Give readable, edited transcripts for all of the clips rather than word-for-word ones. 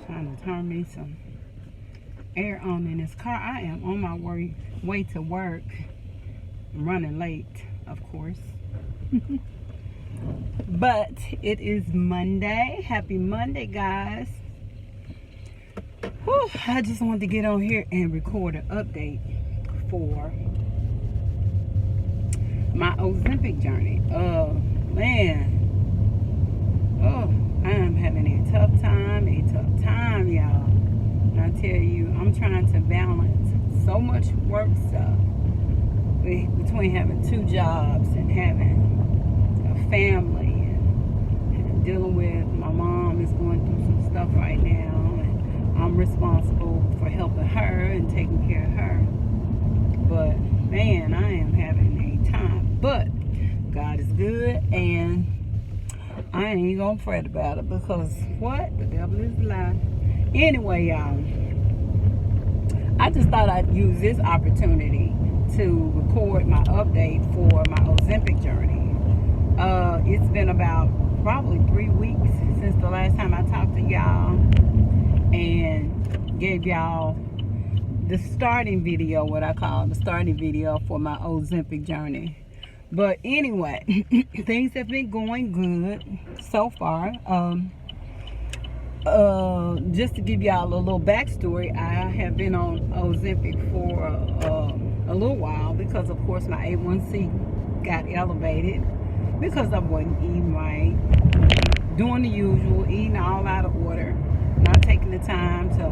Trying to turn me some air on in this car. I am on my way to work. I'm running late, of course. But it is Monday. Happy Monday, guys. Whew, I just wanted to get on here and record an update for my Ozempic journey. Man. Oh, I am having a tough time, y'all. And I tell you, I'm trying to balance so much work stuff between having 2 jobs and having a family and dealing with my mom is going through some stuff right now, and I'm responsible for helping her and taking care of her. But man, I am having a time. But God is good, and I ain't gonna fret about it, because what? The devil is lying. Anyway, y'all, I just thought I'd use this opportunity to record my update for my Ozempic journey. It's been about probably 3 weeks since the last time I talked to y'all and gave y'all the starting video, what I call the starting video for my Ozempic journey. But anyway, things have been going good so far. Just to give y'all a little backstory, I have been on Ozempic for a little while because, of course, my A1C got elevated because I wasn't eating right, doing the usual, eating all out of order, not taking the time to,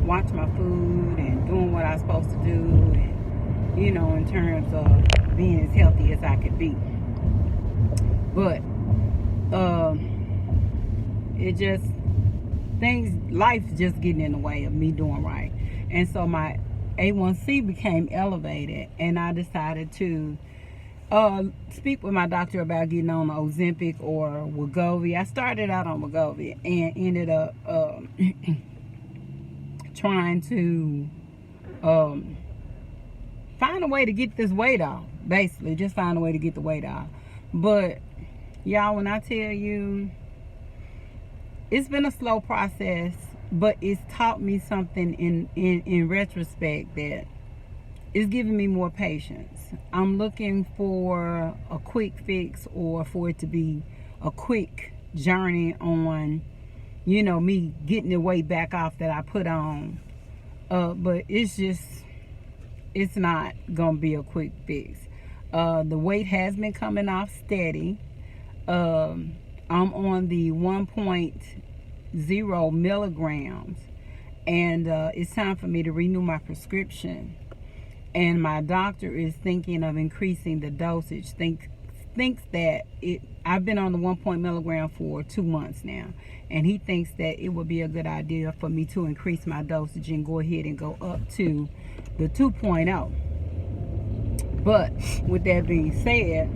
watch my food and doing what I was supposed to do, and, in terms of being as healthy as I could be. But life's just getting in the way of me doing right. And so my A1C became elevated, and I decided to speak with my doctor about getting on Ozempic or Wegovy. I started out on Wegovy and ended up trying to find a way to get this weight off. Basically, just find a way to get the weight off. But y'all, when I tell you, it's been a slow process, but it's taught me something in retrospect that is giving me more patience. I'm looking for a quick fix, or for it to be a quick journey on, me getting the weight back off that I put on. But it's not gonna be a quick fix. The weight has been coming off steady. I'm on the 1.0 milligrams, and it's time for me to renew my prescription. And my doctor is thinking of increasing the dosage. Thinks that I've been on the 1 milligram for 2 months now, and he thinks that it would be a good idea for me to increase my dosage and go ahead and go up to the 2.0. But with that being said,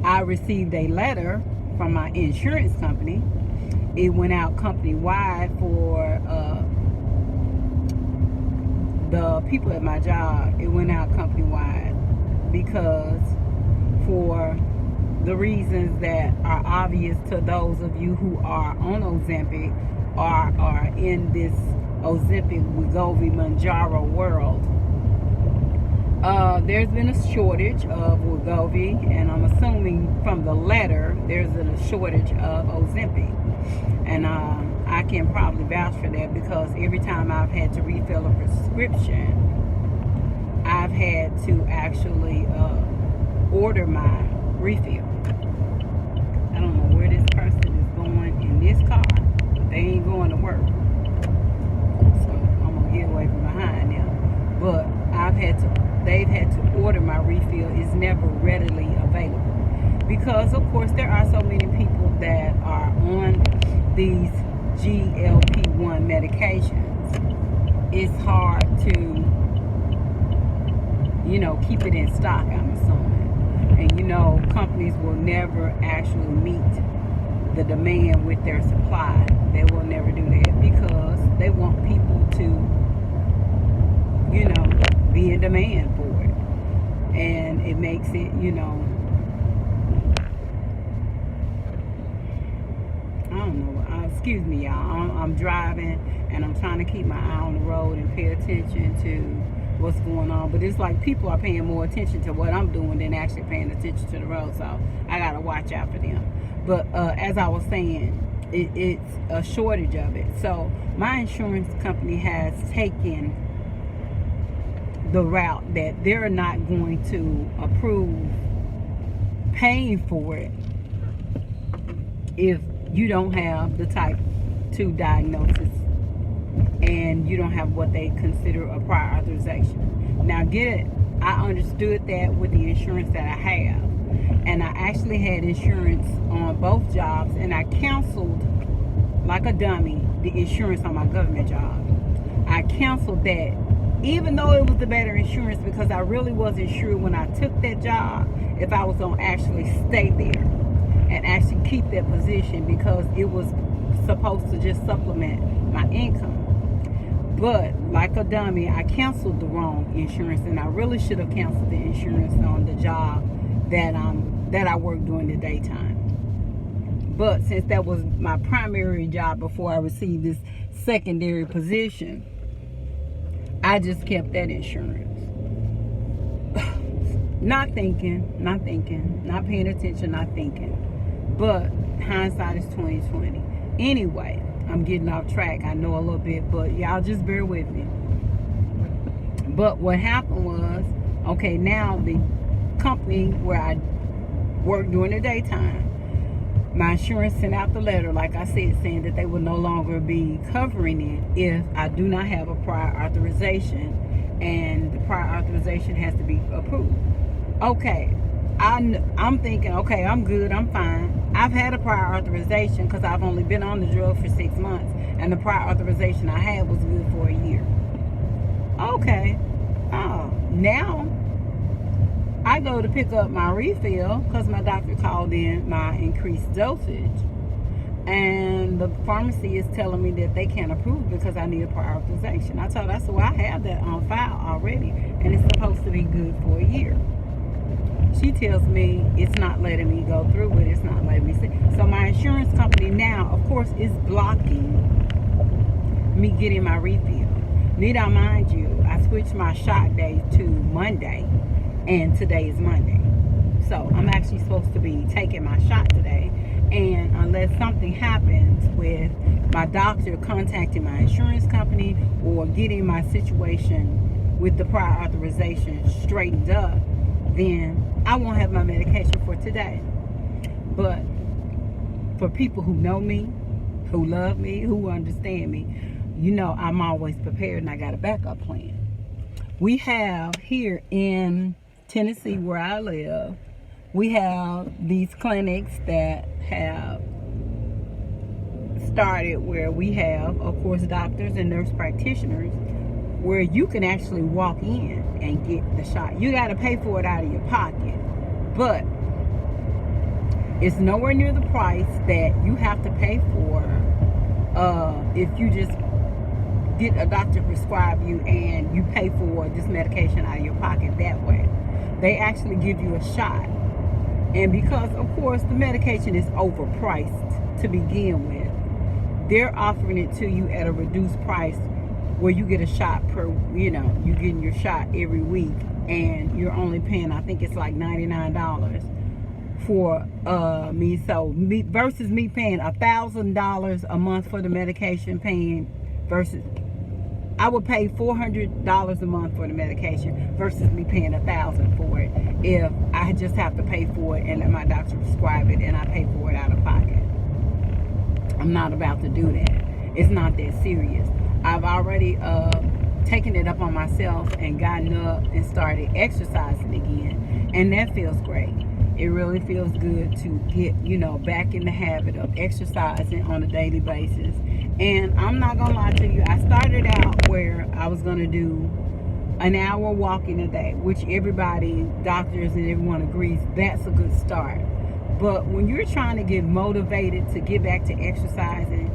I received a letter from my insurance company. It went out company-wide for the people at my job. It went out company-wide because, for the reasons that are obvious to those of you who are on Ozempic or are in this Ozempic Wegovy Manjaro world, there's been a shortage of Wegovy, and I'm assuming from the letter there's a shortage of Ozempic. And I can probably vouch for that, because every time I've had to refill a prescription, I've had to actually order my refill. I don't know where this person is going in this car, but they ain't going to work. So I'm gonna get away from behind now. But they've had to order my refill. It's never readily available, because of course there are so many people that are on these GLP-1 medications. It's hard to, keep it in stock, I'm assuming. And companies will never actually meet the demand with their supply. They will never do that, because they want people to, be in demand for it. And it makes it, I don't know. excuse me, y'all. I'm driving and I'm trying to keep my eye on the road and pay attention to what's going on. But it's like people are paying more attention to what I'm doing than actually paying attention to the road. So I got to watch out for them. But as I was saying, it's a shortage of it. So my insurance company has taken the route that they're not going to approve paying for it if you don't have the type 2 diagnosis and you don't have what they consider a prior authorization. Now get it, I understood that with the insurance that I have, and I actually had insurance on both jobs, and I canceled like a dummy the insurance on my government job. I canceled that even though it was the better insurance, because I really wasn't sure when I took that job if I was going to actually stay there and actually keep that position, because it was supposed to just supplement my income. But like a dummy, I canceled the wrong insurance, and I really should have canceled the insurance on the job that I worked during the daytime. But since that was my primary job before I received this secondary position, I just kept that insurance. Not thinking, not paying attention, not thinking. But hindsight is 20/20. Anyway, I'm getting off track. I know a little bit, but y'all just bear with me. But what happened was, okay, now the company where I worked during the daytime, my insurance sent out the letter, like I said, saying that they will no longer be covering it if I do not have a prior authorization, and the prior authorization has to be approved. Okay, I'm thinking, okay, I'm good, I'm fine. I've had a prior authorization because I've only been on the drug for 6 months, and the prior authorization I had was good for a year. Okay, now I go to pick up my refill because my doctor called in my increased dosage, and the pharmacy is telling me that they can't approve because I need a prior authorization. I told her, I said, well, I have that on file already, and it's supposed to be good for a year. She tells me it's not letting me go through it. It's not letting me see. So my insurance company now, of course, is blocking me getting my refill. Need I mind you, I switched my shot day to Monday, and today is Monday. So I'm actually supposed to be taking my shot today. And unless something happens with my doctor contacting my insurance company or getting my situation with the prior authorization straightened up, then I won't have my medication for today. But for people who know me, who love me, who understand me, you know I'm always prepared, and I got a backup plan. We have here in Tennessee, where I live, we have these clinics that have started where we have, of course, doctors and nurse practitioners, where you can actually walk in and get the shot. You got to pay for it out of your pocket, but it's nowhere near the price that you have to pay for if you just get a doctor prescribe you and you pay for this medication out of your pocket that way. They actually give you a shot, and because of course the medication is overpriced to begin with, they're offering it to you at a reduced price where you get a shot per, you're getting your shot every week, and you're only paying, I think it's like $99 for me. So versus me paying $1,000 a month for the medication, paying versus I would pay $400 a month for the medication versus me paying $1,000 for it if I just have to pay for it and let my doctor prescribe it and I pay for it out of pocket. I'm not about to do that. It's not that serious. I've already taken it up on myself and gotten up and started exercising again, and that feels great. It really feels good to get, back in the habit of exercising on a daily basis. And I'm not gonna lie to you, I started out where I was gonna do an hour walking a day, which everybody, doctors and everyone agrees, that's a good start. But when you're trying to get motivated to get back to exercising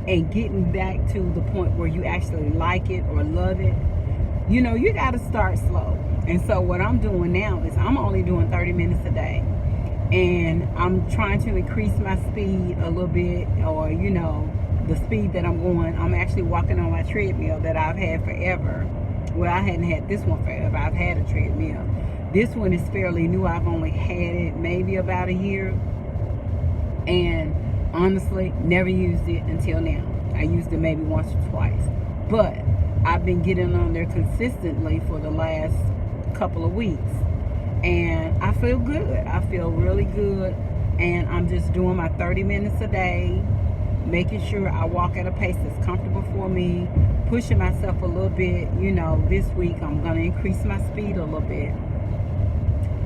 and getting back to the point where you actually like it or love it, you got to start slow. And so what I'm doing now is I'm only doing 30 minutes a day. and I'm trying to increase my speed a little bit, or the speed that I'm going. I'm actually walking on my treadmill that I've had forever. Well, I hadn't had this one forever. I've had a treadmill. This one is fairly new. I've only had it maybe about a year, and honestly never used it until now. I used it maybe once or twice, but I've been getting on there consistently for the last couple of weeks, and I feel good. I feel really good, and I'm just doing my 30 minutes a day, making sure I walk at a pace that's comfortable for me, pushing myself a little bit. This week I'm going to increase my speed a little bit,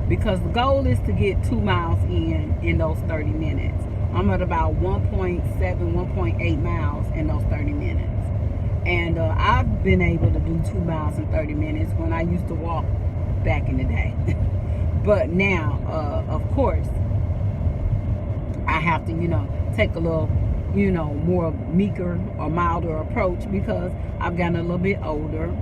because the goal is to get 2 miles in those 30 minutes. I'm at about 1.7, 1.8 miles in those 30 minutes. And I've been able to do 2 miles in 30 minutes when I used to walk back in the day. But now, of course, I have to, take a little, more meeker or milder approach, because I've gotten a little bit older.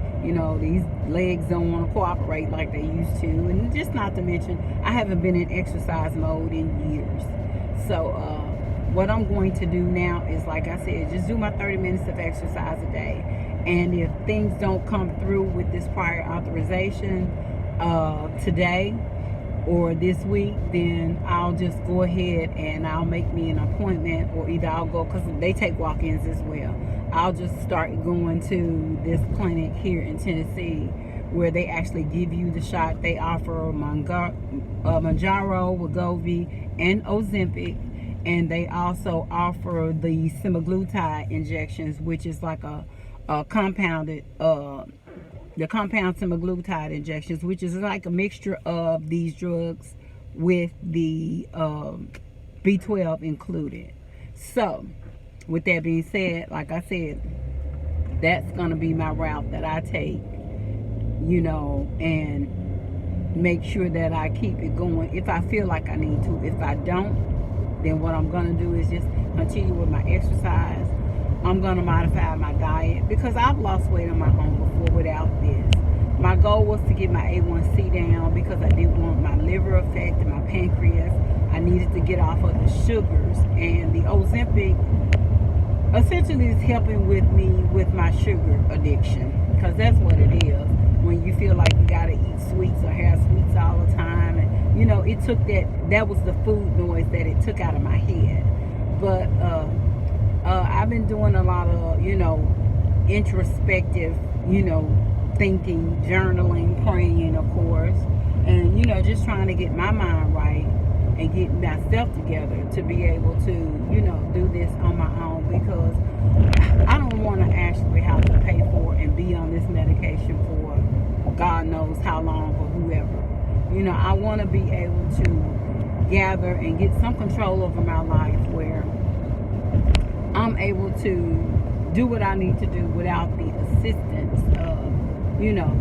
These legs don't want to cooperate like they used to. And just not to mention, I haven't been in exercise mode in years. So what I'm going to do now is, like I said, just do my 30 minutes of exercise a day. And if things don't come through with this prior authorization today or this week, then I'll just go ahead and I'll make me an appointment, or either I'll go, because they take walk-ins as well. I'll just start going to this clinic here in Tennessee where they actually give you the shot. They offer Mounjaro, Wegovy, and Ozempic, and they also offer the semaglutide injections, which is like a compounded, the compound semaglutide injections, which is like a mixture of these drugs with the B12 included. So, with that being said, like I said, that's going to be my route that I take, and make sure that I keep it going if I feel like I need to. If I don't, then what I'm going to do is just continue with my exercise. I'm going to modify my diet, because I've lost weight on my own before without this. My goal was to get my A1C down, because I didn't want my liver affected, my pancreas. I needed to get off of the sugars, and the Ozempic essentially is helping with me with my sugar addiction, because that's what it is. When you feel like you got to eat sweets or have sweets all the time, and it took that was the food noise that it took out of my head. But I've been doing a lot of introspective thinking, journaling, praying, of course, and just trying to get my mind right and get myself together to be able to do this on my own, because I don't want to actually have to pay for and be on this medication for God knows how long, or whoever. I want to be able to gather and get some control over my life, where I'm able to do what I need to do without the assistance of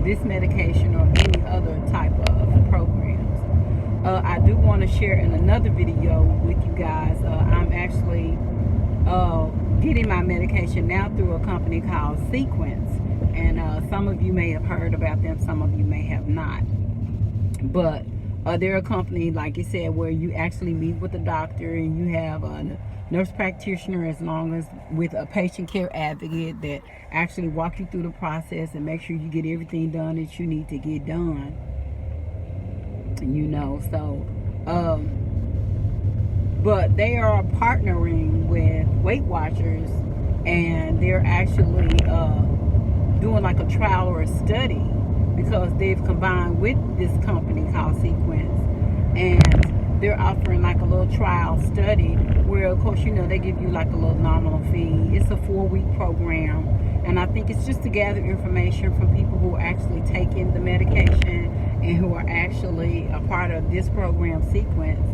this medication or any other type of programs. I do want to share in another video with you guys, I'm actually getting my medication now through a company called Sequence, and some of you may have heard about them, some of you may have not. But they're a company, like I said, where you actually meet with a doctor, and you have a nurse practitioner, as long as with a patient care advocate, that actually walk you through the process and make sure you get everything done that you need to get done. So but they are partnering with Weight Watchers, and they're actually doing like a trial or a study, because they've combined with this company called Sequence, and they're offering like a little trial study where, of course, they give you like a little nominal fee. It's a 4-week program, and I think it's just to gather information from people who are actually taking the medication and who are actually a part of this program, Sequence,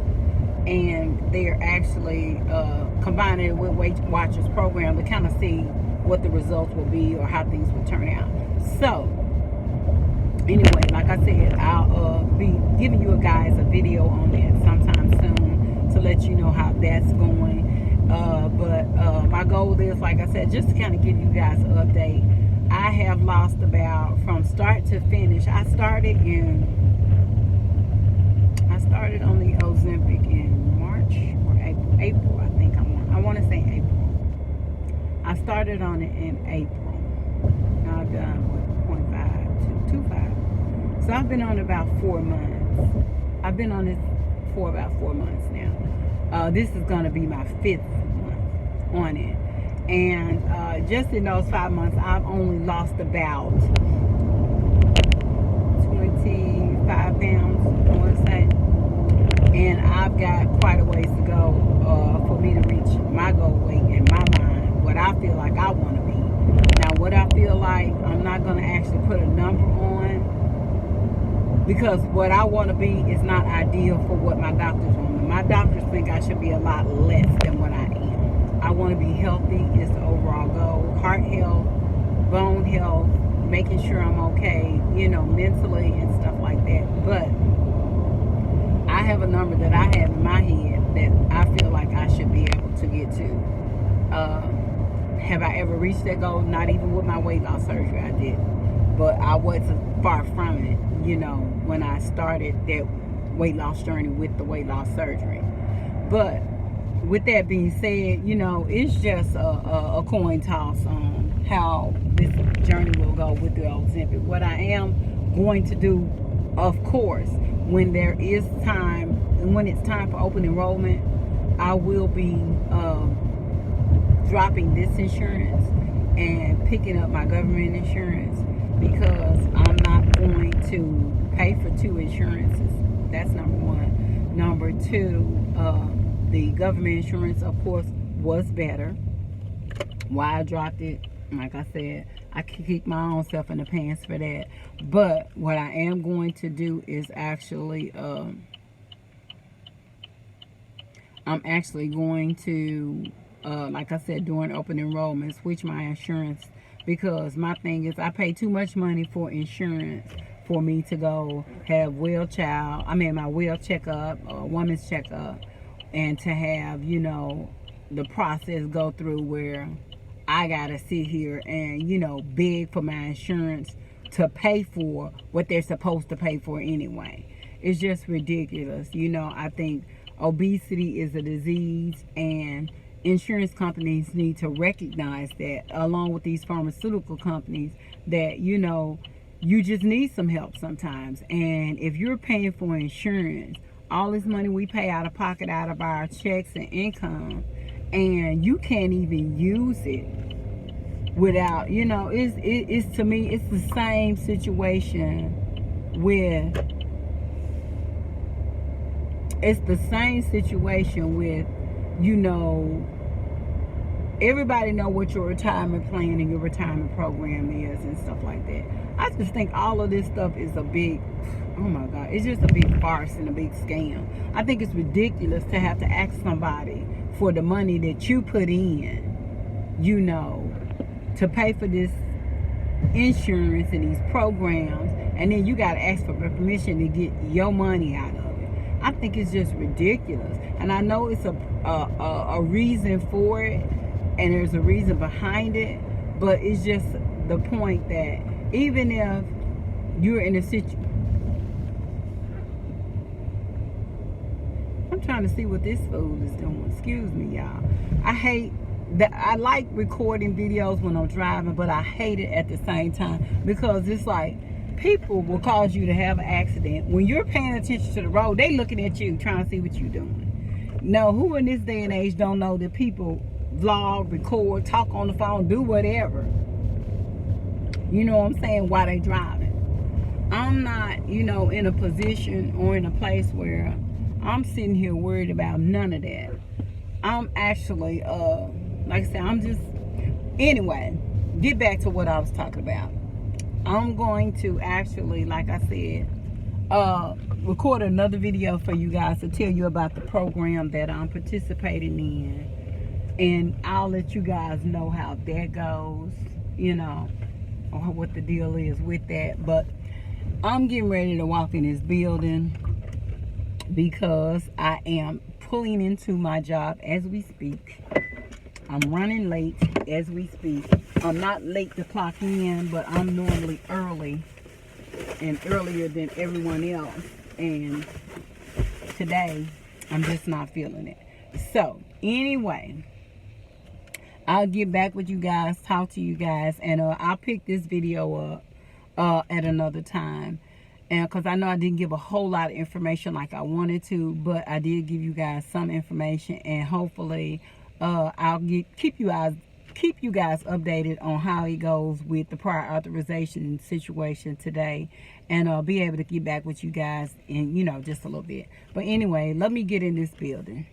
and they're actually combining it with Weight Watchers program to kind of see what the results will be or how things will turn out. So anyway, like I said, I'll be giving you guys a video on that sometime soon to let you know how that's going. But my goal is, like I said, just to kind of give you guys an update. I have lost about, from start to finish, I started I started on the Ozempic in March or April, I think I want to say April. I started on it in April. Now I've done what, 0.5 to 2.5. So I've been on it about 4 months. I've been on it for about 4 months now. This is going to be my 5th month on it. And just in those 5 months, I've only lost about 25 pounds, I want to say. And I've got quite a ways to go for me to reach my goal weight in my mind, what I feel like I want to be. Now, what I feel like, I'm not going to actually put a number on, because what I want to be is not ideal for what my doctors want me. My doctors think I should be a lot less than what I am. I want to be healthy is the overall goal. Heart health, bone health, making sure I'm okay, mentally and stuff like that. But I have a number that I have in my head that I feel like I should be able to get to. Have I ever reached that goal? Not even with my weight loss surgery, I did. But I wasn't far from it, when I started that weight loss journey with the weight loss surgery. But with that being said, it's just a coin toss on how this journey will go with the Ozempic. What I am going to do, of course, when it's time for open enrollment, I will be dropping this insurance and picking up my government insurance, because I'm not going to pay for 2 insurances. That's number one. Number two, the government insurance, of course, was better. Why I dropped it, like I said, I can kick my own self in the pants for that. But what I am going to do is actually, I'm actually going to, like I said, during open enrollment, switch my insurance, because my thing is I pay too much money for insurance for me to go have my well checkup, woman's checkup, and to have, the process go through where I gotta sit here and, beg for my insurance to pay for what they're supposed to pay for anyway. It's just ridiculous. I think obesity is a disease, and insurance companies need to recognize that, along with these pharmaceutical companies, that, you just need some help sometimes. And if you're paying for insurance, all this money we pay out of pocket, out of our checks and income, and you can't even use it without, it's to me, it's the same situation with, everybody know what your retirement plan and your retirement program is and stuff like that. I just think all of this stuff is a big, oh my God, it's just a big farce and a big scam. I think it's ridiculous to have to ask somebody for the money that you put in, to pay for this insurance and these programs, and then you got to ask for permission to get your money out of it. I think it's just ridiculous. And I know it's a reason for it, and there's a reason behind it, but it's just the point that even if you're in a situation, I'm trying to see what this food is doing. Excuse me, y'all. I like recording videos when I'm driving, but I hate it at the same time, because it's like people will cause you to have an accident. When you're paying attention to the road, they looking at you trying to see what you're doing. No, who in this day and age don't know that people vlog, record, talk on the phone, do whatever, you know what I'm saying, while they driving. I'm not, in a position or in a place where I'm sitting here worried about none of that. I'm actually, like I said, anyway, get back to what I was talking about. I'm going to actually, like I said, record another video for you guys to tell you about the program that I'm participating in. And I'll let you guys know how that goes, or what the deal is with that. But I'm getting ready to walk in this building because I am pulling into my job as we speak. I'm running late as we speak. I'm not late to clock in, but I'm normally early and earlier than everyone else. And today, I'm just not feeling it. So, anyway, I'll get back with you guys, talk to you guys, and I'll pick this video up at another time. And because I know I didn't give a whole lot of information like I wanted to, but I did give you guys some information, and hopefully I'll keep you guys updated on how it goes with the prior authorization situation today, and I'll be able to get back with you guys in, you know, just a little bit. But anyway, let me get in this building.